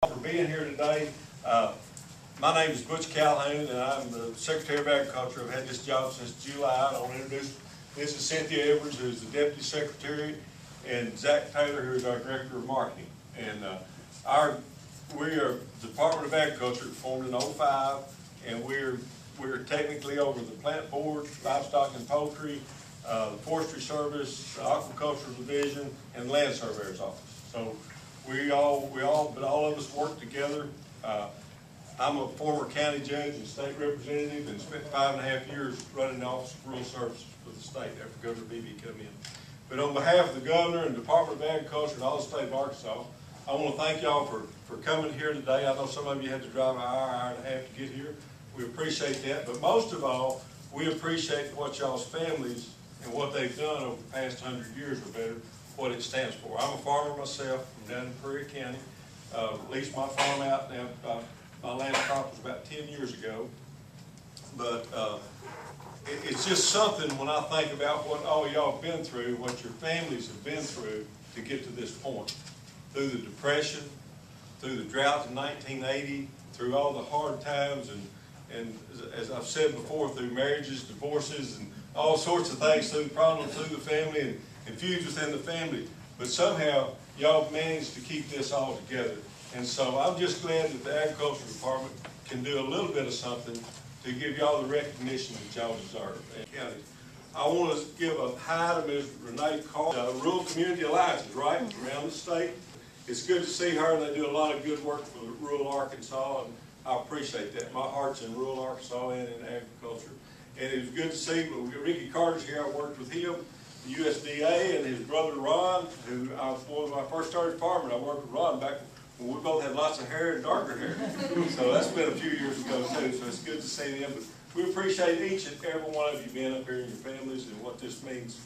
For being here today. My name is Butch Calhoun, and I'm the Secretary of Agriculture. I've had this job since July. I want to introduce, this is Cynthia Edwards, who's the Deputy Secretary, and Zack Taylor, who is our Director of Marketing. And we are the Department of Agriculture, formed in '05, and we're technically over the plant board, livestock and poultry, the forestry service, the aquaculture division, and land surveyor's office. So but all of us work together. I'm a former county judge and state representative and spent 5.5 years running the Office of Rural Services for the state after Governor Beebe come in. But on behalf of the Governor and Department of Agriculture and all the state of Arkansas, I want to thank y'all for coming here today. I know some of you had to drive an hour and a half to get here. We appreciate that, but most of all, we appreciate what y'all's families and what they've done over the past 100 years or better, what it stands for. I'm a farmer myself from down in Prairie County. Leased my farm out now. My last crop was about 10 years ago. But it's just something when I think about what all y'all have been through, what your families have been through to get to this point. Through the Depression, through the drought in 1980, through all the hard times, and as I've said before, through marriages, divorces, and all sorts of things, through problems through the family and feuds within the family. But somehow, y'all managed to keep this all together. And so I'm just glad that the Agriculture Department can do a little bit of something to give y'all the recognition that y'all deserve. I want to give a hi to Ms. Renee Carl, Rural Community Alliances, right, around the state. It's good to see her, and they do a lot of good work for rural Arkansas, and I appreciate that. My heart's in rural Arkansas and in agriculture. And it was good to see Ricky Carter's here. I worked with him, the USDA, and his brother Ron, who I was when I first started farming. I worked with Ron back when we both had lots of hair and darker hair. So that's been a few years ago too, so it's good to see them. But we appreciate each and every one of you being up here and your families and what this means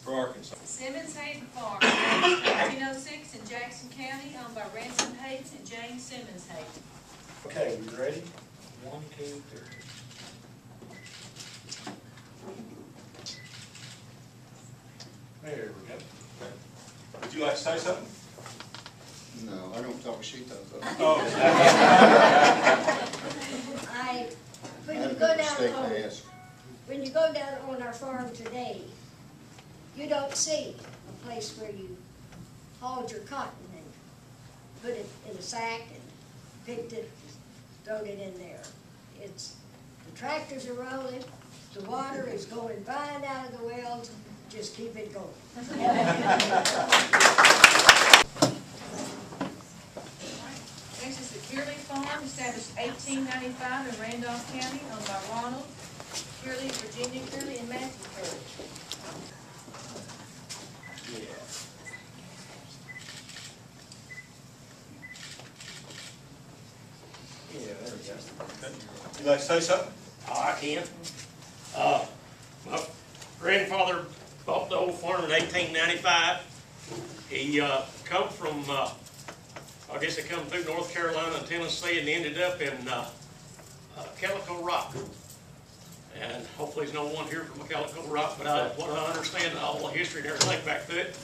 for Arkansas. Simmons Hayden Farm, 1906 in Jackson County, owned by Ransom Hayden and James Simmons Hayden. Okay, we ready? 1, 2, 3. There we go. Okay. Would you like to say something? No, I don't talk shit though. Oh. When you go down on our farm today, you don't see a place where you hauled your cotton and put it in a sack and picked it, throwed it in there. The tractors are rolling, the water is going fine out of the wells, just keep it going. Next is the Kearley Farm, established 1895 in Randolph County, owned by Ronald Kearley, Virginia Kearley, and Matthew Kearley. Yeah, there we go. Okay. You like to say something? I can. My grandfather bought the old farm in 1895. He come from, I guess he come through North Carolina and Tennessee and ended up in Calico Rock. And hopefully there's no one here from Calico Rock, but what I understand, all the history and everything back to it,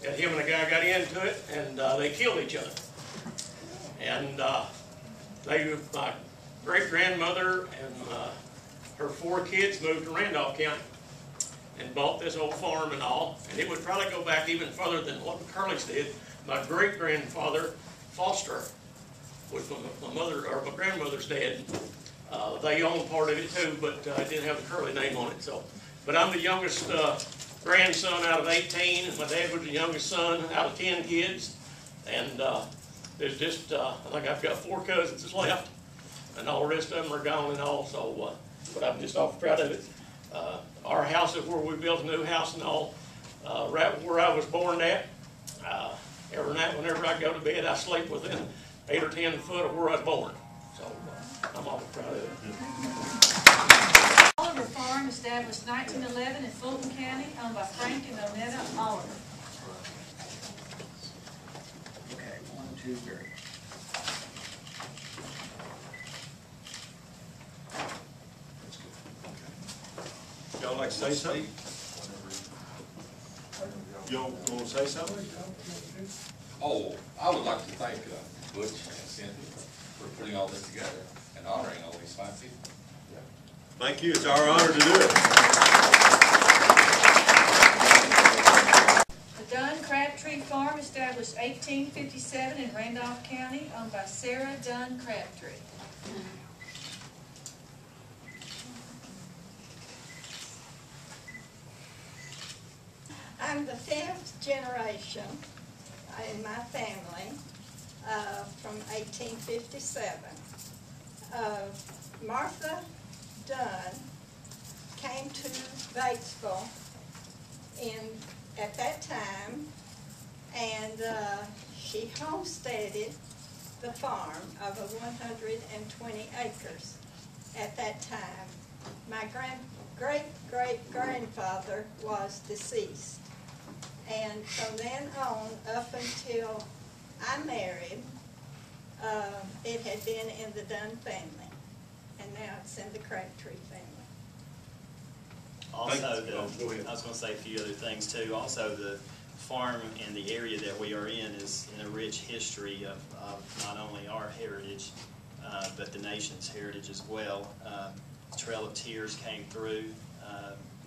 that him and a guy got into it, and they killed each other. And my great-grandmother and her 4 kids moved to Randolph County and bought this old farm and all. And it would probably go back even further than what the Curleys did. My great-grandfather, Foster, was my mother or my grandmother's dad. They owned part of it too, but it didn't have the Curley name on it. So, but I'm the youngest grandson out of 18, and my dad was the youngest son out of 10 kids. And there's just, I think I've got 4 cousins that's left, and all the rest of them are gone and all. So, but I'm just awful proud of it. Our house is where we built a new house and all, right where I was born at. Every night, whenever I go to bed, I sleep within 8 or 10 foot of where I was born. So I'm awful proud of it. Oliver Farm, established 1911 in Fulton County, owned by Frank and Onetta Oliver. Okay, 1, 2, 3. Y'all like to say something? Y'all want to say something? Oh, I would like to thank Butch and Cynthia for putting all this together and honoring all these fine people. Thank you. It's our honor to do it. The Dunn Crabtree Farm, established 1857 in Randolph County, owned by Sarah Dunn Crabtree. I'm the 5th generation in my family from 1857. Martha Dunn came to Batesville at that time, and she homesteaded the farm of 120 acres at that time. My great-great-grandfather was deceased, and from then on up until I married, it had been in the Dunn family, and now it's in the Crabtree family. Also, Go ahead. I was going to say a few other things too. Also, the farm and the area that we are in is in a rich history of not only our heritage, but the nation's heritage as well. The Trail of Tears came through,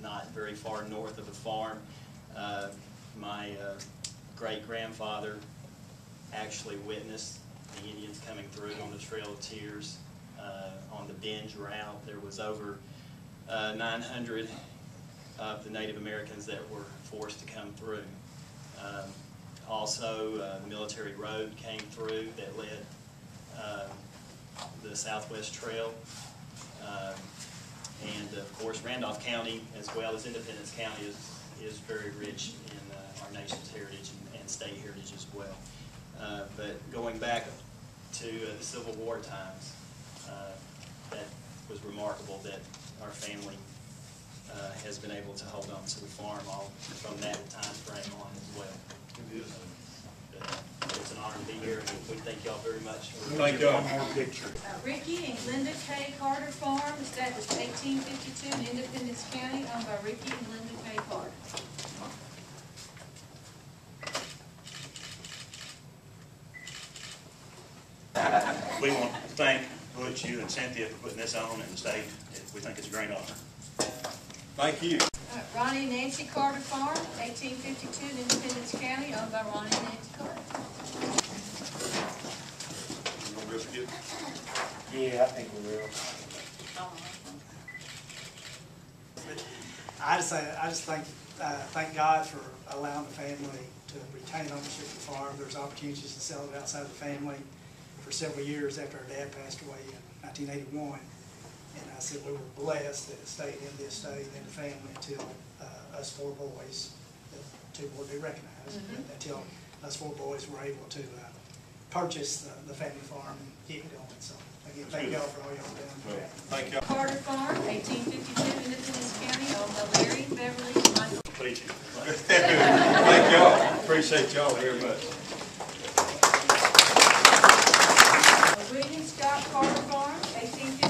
not very far north of the farm. My great-grandfather actually witnessed the Indians coming through on the Trail of Tears. On the Binge route, there was over 900 of the Native Americans that were forced to come through. Also, the military road came through that led the Southwest Trail. And of course, Randolph County, as well as Independence County, is very rich in our nation's heritage and state heritage as well. But going back to the Civil War times, that was remarkable that our family has been able to hold on to the farm all from that time frame on as well. It is. It's an honor to be here, and we thank y'all very much. Thank y'all. Ricky and Glenda K. Carter Farm, established 1852 in Independence County, owned by Ricky and Glenda K. Carter. We want to thank Butch, you and Cynthia for putting this on in the state. We think it's a great honor. Thank you. Ronnie and Nancy Carter Farm, 1852 in Independence County, owned by Ronnie and Nancy Carter. You gonna be able to get? Yeah, I think we will. I just thank God for allowing the family to retain ownership of the farm. There's opportunities to sell it outside the family for several years after our dad passed away in 1981. And I said we were blessed that it stayed in the estate and the family until us four boys, the two more do recognize, until us four boys were able to purchase the family farm and keep it going. So again, thank y'all for all y'all done. Thank y'all. Carter Farm, 1852 Independence County, owned by Larry, Beverly, and Michael. Thank y'all. Appreciate y'all very much. William Scott Carter Farm, 1852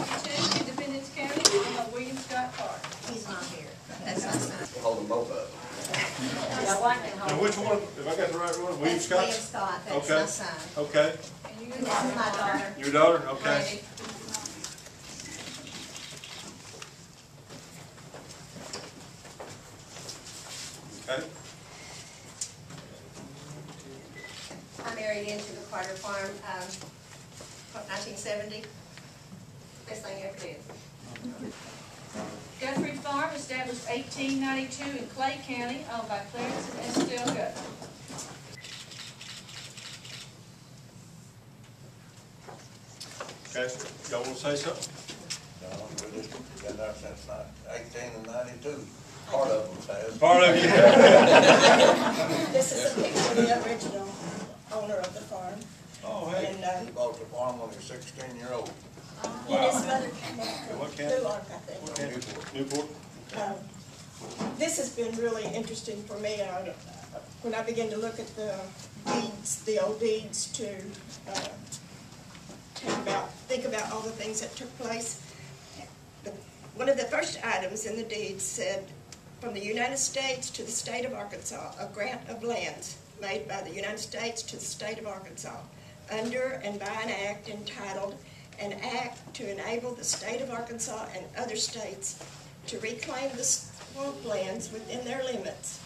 Independence County, owned by William Scott Carter. He's not here. That's my son. Hold them both up. Now, which one, if I got the right one, William Scott? William Scott, that's Okay. my son. Okay. And you And this is my daughter. Your daughter? Okay. Randy. Okay. I married into the Carter Farm, 1970. Best thing I ever did. Guthrie Farm, established 1892 in Clay County, owned by Clarence and Estelle Guthrie. Okay. Y'all want to say something? No, we just been there since 1892. Part of them has. Part of you. This is a picture of the original owner of the farm. Oh, hey. And He bought the farm when he was 16-year-old. his mother came What up county? New York, I think. Newport? This has been really interesting for me. When I began to look at the deeds, the old deeds, to think about all the things that took place. One of the first items in the deed said, from the United States to the state of Arkansas, a grant of lands made by the United States to the state of Arkansas, under and by an act entitled, "An Act to Enable the State of Arkansas and Other States to Reclaim the Swamplands Within Their Limits,"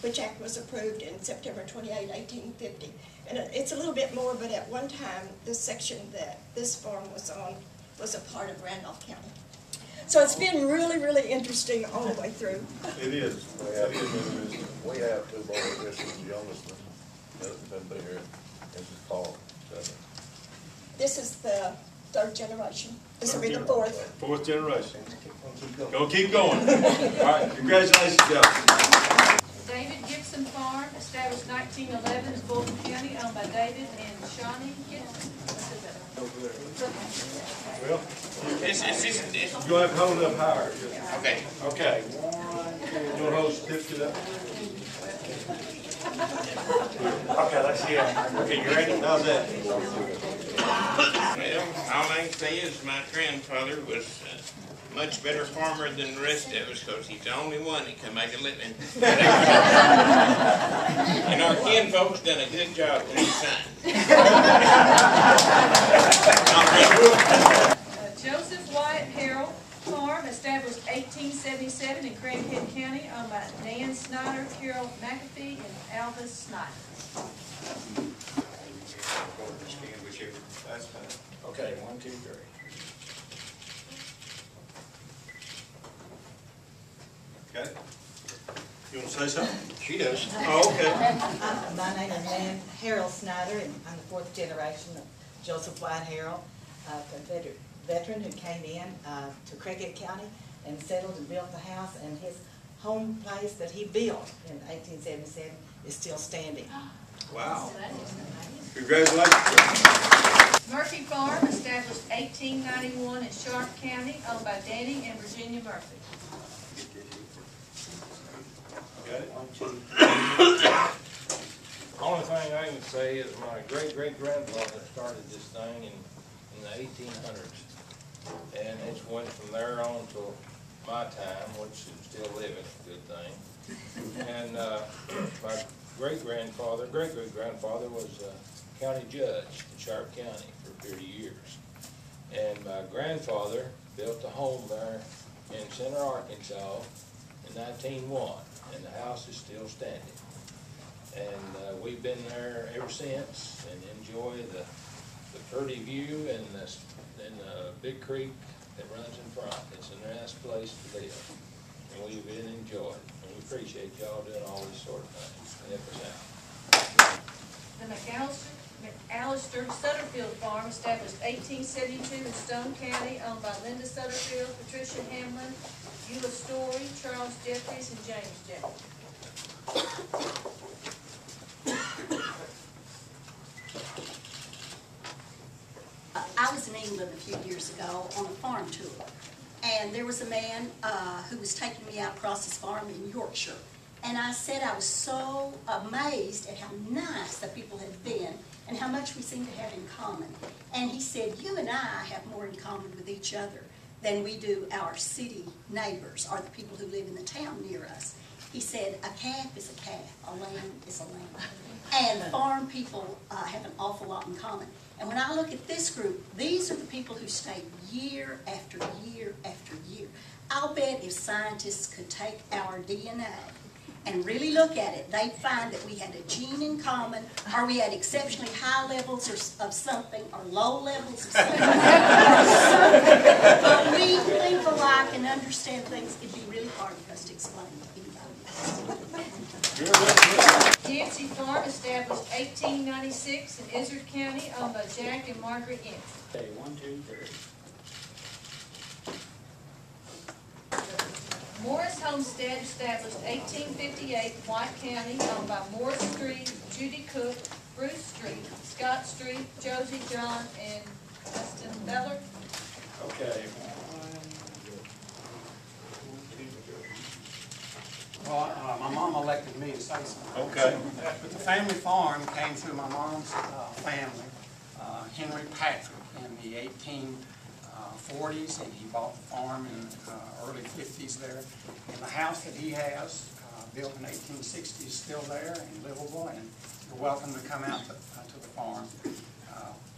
which act was approved in September 28, 1850. And it's a little bit more, but at one time, the section that this farm was on was a part of Randolph County. So it's been really, really interesting all the way through. It is. We have two boys, this is the youngest one, the other's been here, this is Paul. This is the third generation. This will be the fourth. Fourth generation. Gonna keep going. All right, congratulations, y'all. David Gibson Farm, established 1911 in Fulton County, owned by David and Shawnee Gibson. Well, It's you're gonna have to hold it up higher. okay. Okay. You wanna hold the certificate up? Okay, let's see it. Okay, you ready? How's that? Well, all I can say is my grandfather was a much better farmer than the rest of us, because he's the only one that can make a living. And our kin folks done a good job when he signed. Joseph Wyatt Harrell Farm, established 1877 in Craighead County, owned by Dan Snyder, Carol McAfee, and Alvis Snyder. That's fine. Okay, 1, 2, 3. Okay. You wanna say something? She does. Oh, okay. My name is Nan Harold Snyder, and I'm the fourth generation of Joseph White Harold, a Confederate veteran who came in to Craighead County and settled and built the house, and his home place that he built in 1877 is still standing. Wow. Congratulations. Murphy Farm, established 1891 in Sharp County, owned by Danny and Virginia Murphy. Got it? 1, 2. Only thing I can say is my great-great-grandfather started this thing in the 1800s. And it's went from there on till my time, which is still living, a good thing. And my great-grandfather was a county judge in Sharp County for 30 years. And my grandfather built a home there in Center, Arkansas in 1901, and the house is still standing. And we've been there ever since and enjoy the pretty view and the big creek that runs in front. It's a nice place to live, and we've been enjoying it. And we appreciate y'all doing all these sort of things to help us out. The McAllister Sutterfield Farm, established 1872 in Stone County, owned by Linda Sutterfield, Patricia Hamlin, Eula Story, Charles Jeffries, and James Jeffries. I was in England a few years ago on a farm tour, and there was a man who was taking me out across his farm in Yorkshire. And I said I was so amazed at how nice the people had been and how much we seem to have in common. And he said, you and I have more in common with each other than we do our city neighbors or the people who live in the town near us. He said, a calf is a calf, a lamb is a lamb. And farm people have an awful lot in common. And when I look at this group, these are the people who stayed year after year after year. I'll bet if scientists could take our DNA and really look at it, they'd find that we had a gene in common, or we had exceptionally high levels of something, or low levels of something, But we think alike and understand things. It'd be really hard for us to explain to anybody else. Yancey Farm, established 1896 in Izard County, owned by Jack and Margaret Yancey. Okay, 1, 2, 3. Morris Homestead, established 1858 in White County, owned by Morris Street, Judy Cook, Bruce Street, Scott Street, Josie John, and Justin Beller. Okay. Well, my mom elected me to say something. Okay. But the family farm came through my mom's family, Henry Patrick, in the 1840s, and he bought the farm in the early 50s there. And the house that he has, built in 1860, is still there and livable, and you're welcome to come out to the farm.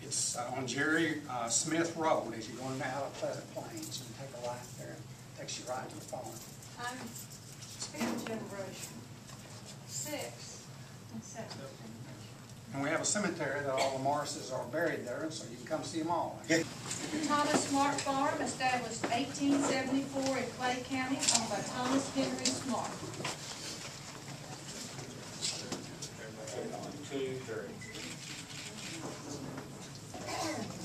It's on Jerry Smith Road as you're going out of Pleasant Plains, and take a right there, takes you right to the farm. I'm fifth generation, sixth and seventh. And we have a cemetery that all the Morrises are buried there, so you can come see them all. Thomas Smart Farm, established 1874 in Clay County, owned by Thomas Henry Smart. 1, 2, 3.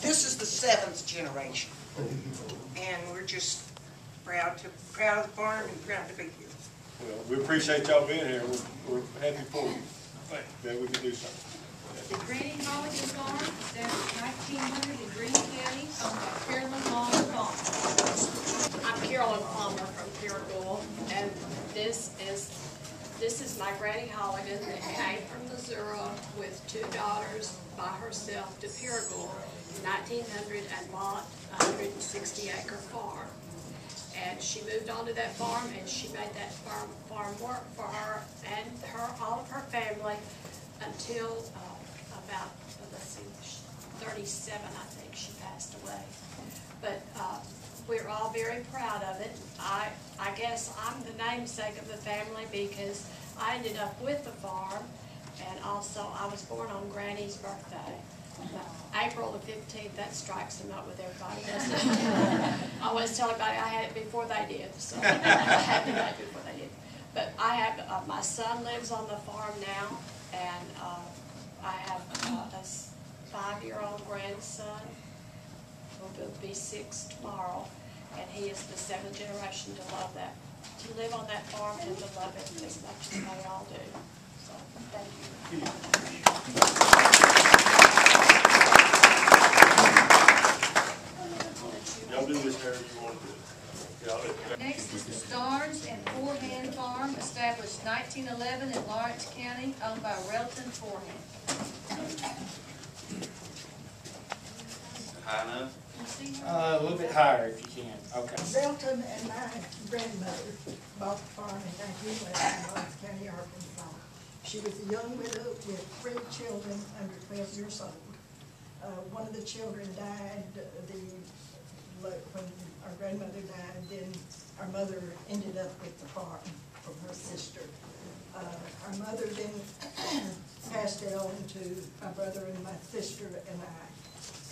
This is the 7th generation, and we're just proud of the farm and proud to be here. Well, we appreciate y'all being here. We're happy for you that we can do something. The Granny Holligan Farm, established 1900 in Greene County, owned by Carolyn Long Farm. I'm Carolyn Palmer from Paragould, and this is my Granny Holligan that came from Missouri with 2 daughters by herself to Paragould in 1900 and bought a 160-acre farm. And she moved onto that farm, and she made that farm work for her and all of her family until about, let's see, 37, I think, she passed away. But we're all very proud of it. I guess I'm the namesake of the family because I ended up with the farm, and also I was born on Granny's birthday. April the 15th, that strikes them up with everybody, doesn't it? I always tell everybody I had it before they did, so I had it before they did. But I have, my son lives on the farm now, and I have a 5-year-old grandson who will be 6 tomorrow, and he is the 7th generation to live on that farm and to love it as much as they all do. So, thank you. Y'all do this however you want to do it. Next is the Starnes and Forehand Farm, established 1911 in Lawrence County, owned by Relton Forehand. High enough? A little bit higher if you can. Okay. Relton and my grandmother bought the farm in 1911 in Lawrence County, Arkansas. She was a young widow with 3 children under 12 years old. One of the children died when our grandmother died. Then our mother ended up with the farm from her sister. Our mother then passed it on to my brother and my sister and I.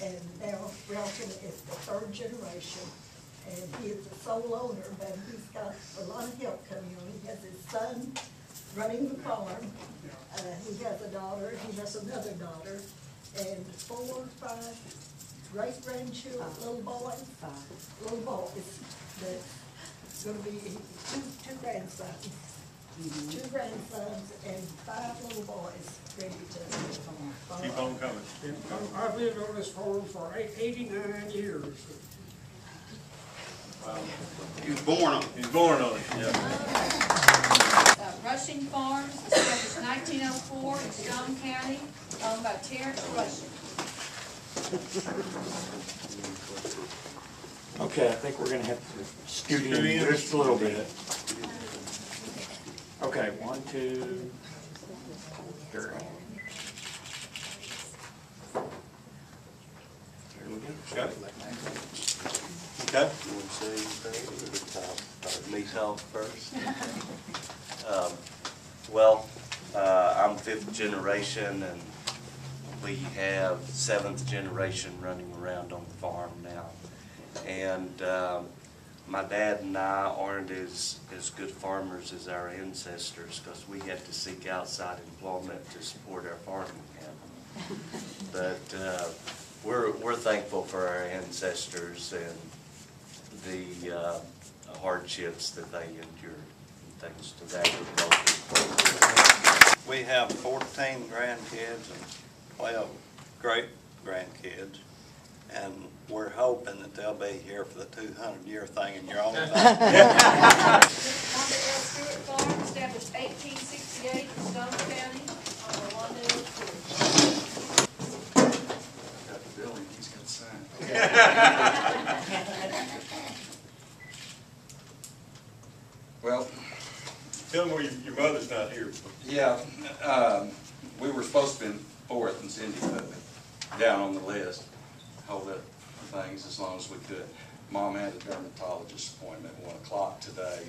And now Relton is the 3rd generation, and he is the sole owner, but he's got a lot of help coming on. He has his son running the farm. He has a daughter, he has another daughter, and 4 or 5 great-grandchildren, little boys. That's going to be two grandsons. 2 grandsons and 5 little boys ready to Keep on coming. I've lived on this farm for 89 years. Wow. He was born on it. He's born on it, yeah. Rushing Farms, established 1904 in Stone County, owned by Terrence Rushing. Okay, I think we're going to have to scoot in just a little bit. Okay, 1, 2, 3. There we go. Got it? Okay. You want to say anything? Me talk first. Well, I'm 5th generation, and we have 7th generation running around on the farm now. And my dad and I aren't as good farmers as our ancestors because we had to seek outside employment to support our farming habit. But we're thankful for our ancestors and the hardships that they endured, and thanks to that agriculture. We have 14 grandkids and 12 great-grandkids. And we're hoping that they'll be here for the 200-year thing, and you're on the Wanda L. Stewart Farm, established 1868 in Stone County, on the Wanda L. Stewart. Got the building, he's got to sign. Well, Tell them where your mother's not here. yeah, we were supposed to be in 4th and Cindy moved. down on the list, hold up things as long as we could. Mom had a dermatologist appointment at 1 o'clock today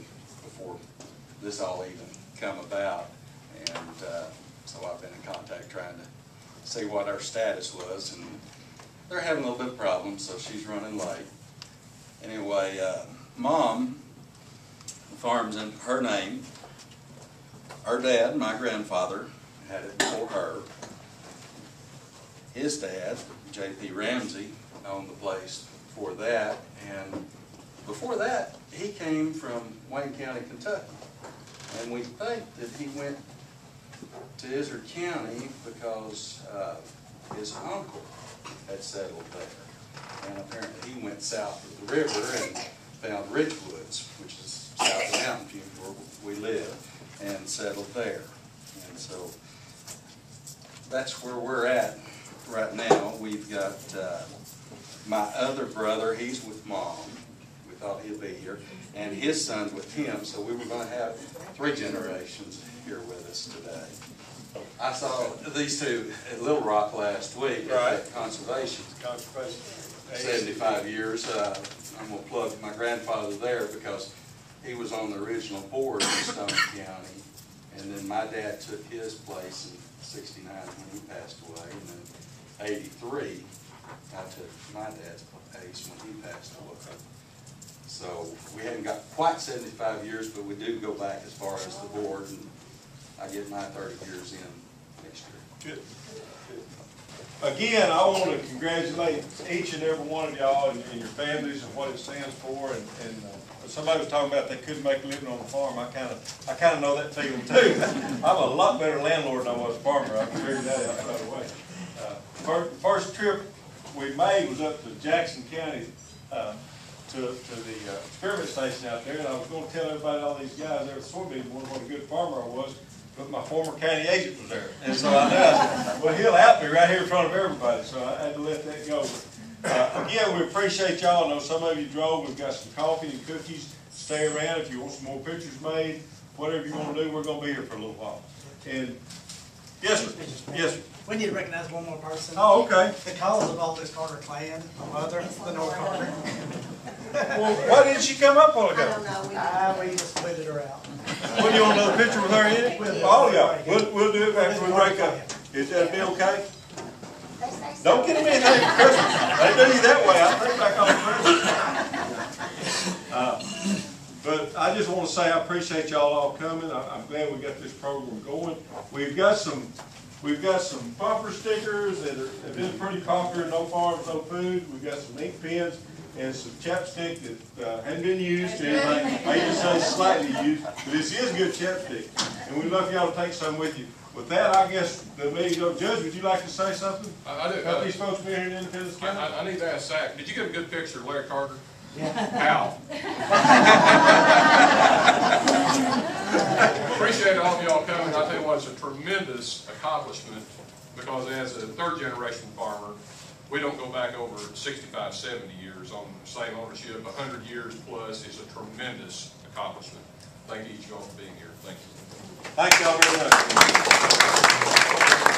before this all even come about. And so I've been in contact trying to see what our status was, and they're having a little bit of problems, so she's running late. Anyway, Mom, the farm's in her name. Her dad, my grandfather, had it before her. His dad, J.P. Ramsey, owned the place before that, and before that, he came from Wayne County, Kentucky. And we think that he went to Izard County because his uncle had settled there. And apparently he went south of the river and found Ridgewoods, which is south of Mountain View where we live, and settled there. And so that's where we're at right now. We've got my other brother, he's with Mom. We thought he'd be here. And his son's with him, so we were going to have 3 generations here with us today. I saw these two at Little Rock last week at conservation. 75 years. I'm going to plug my grandfather there because he was on the original board in Stone County. And then my dad took his place in '69 when he passed away. And then '83, I took my dad's place when he passed away. So we haven't got quite 75 years, but we do go back as far as the board, and I get my 30 years in next year. Good. Again, I want to congratulate each and every one of y'all and your families and what it stands for. And somebody was talking about they couldn't make a living on the farm. I kind of know that feeling too. I'm a lot better landlord than I was a farmer. I can figure that out right away. First trip we made was up to Jackson County. To the experiment station out there, and I was going to tell everybody, all these guys there at the soybean board, what a good farmer I was, but my former county agent was there. And so I said, well, he'll out me right here in front of everybody, so I had to let that go. Again, we appreciate y'all. I know some of you drove. We've got some coffee and cookies. Stay around if you want some more pictures made. Whatever you want to do, we're going to be here for a little while. And yes, sir. Yes, sir. We need to recognize one more person. Oh, okay. The cause of all this Carter clan, my mother, Lenore Carter. Well, why didn't she come up all ago? We just tweeted her out. What, do you want another picture with her in it? Oh, yeah. We'll do it after we break up. Is that be okay? Don't get them anything for Christmas. They do you that way. I'll take back on Christmas. But I just want to say I appreciate y'all all coming. I'm glad we got this program going. We've got some bumper stickers that have been pretty popular. No farms, no food. We've got some ink pens and some chapstick that hadn't been used. I used to say slightly used, but this is good chapstick. And we'd love for y'all to take some with you. With that, I guess the meeting goes. Judge, would you like to say something? I do. About these folks being here in Independence County? I need to ask Zack, did you get a good picture of Larry Carter? Yeah. How? Appreciate all of y'all coming. I tell you what, it's a tremendous accomplishment because as a 3rd generation farmer, we don't go back over 65, 70 years on the same ownership. 100 years plus is a tremendous accomplishment. Thank you each of y'all for being here. Thank you. Thank y'all very much.